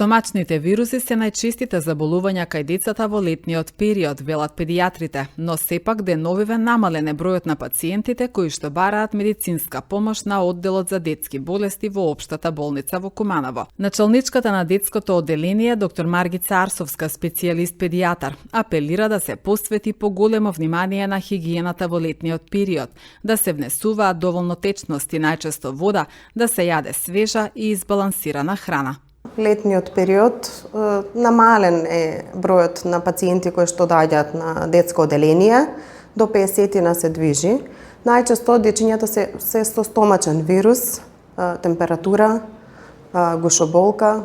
Стомачните вируси се најчестите заболувања кај децата во летниот период, велат педијатрите, но сепак деновиве намален е бројот на пациентите кои што бараат медицинска помош на одделот за детски болести во Општата болница во Куманово. Началничката на детското одделение, доктор Маргица Арсовска, специјалист педијатар, апелира да се посвети поголемо внимание на хигиената во летниот период, да се внесуваат доволно течности, најчесто вода, да се јаде свежа и избалансирана храна. Летниот период намален е бројот на пациенти кои што доаѓаат на детско одделение, до 50 се движи. Најчесто дечињата се со стомачен вирус, температура, гушоболка,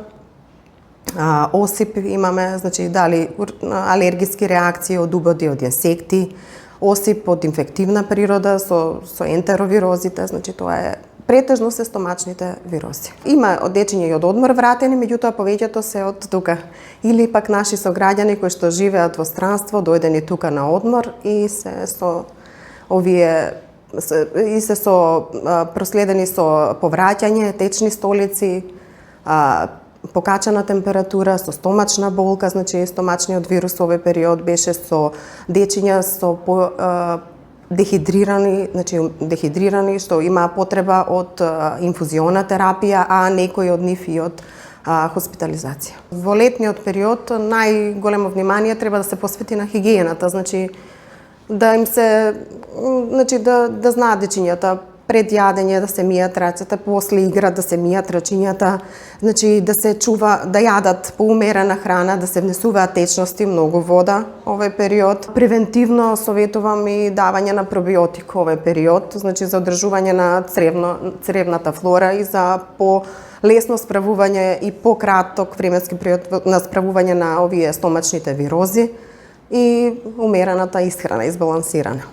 осип имаме, значи дали алергиски реакции од убоди од инсекти, осип од инфективна природа со ентеровирозите, значи тоа е претежно се стомачните вируси. Има од дечиња и од одмор вратени, меѓутоа повеќето се од тука. Или пак наши сограѓани кои што живеат во странство, дојдени тука на одмор и се со овие проследени со повраќање, течни столици, покачена температура, со стомачна болка, значи стомачниот вирус овој период беше со дечиња со дехидрирани, што имаа потреба од инфузиона терапија, а некои од нив и од хоспитализација. Во летниот период најголемо внимание треба да се посвети на хигиената, значи да им се да знаат дечињата пред јадење да се мијат рацете, после игра да се мијат рачињата, значи да се чува, да јадат поумерена храна, да се внесуваат течности, многу вода овој период. Превентивно советувам и давање на пробиотик овој период, значи за одржување на цревната флора и за лесно справување и пократок временски период на справување на овие стомачните вирози и умерената исхрана, избалансирана.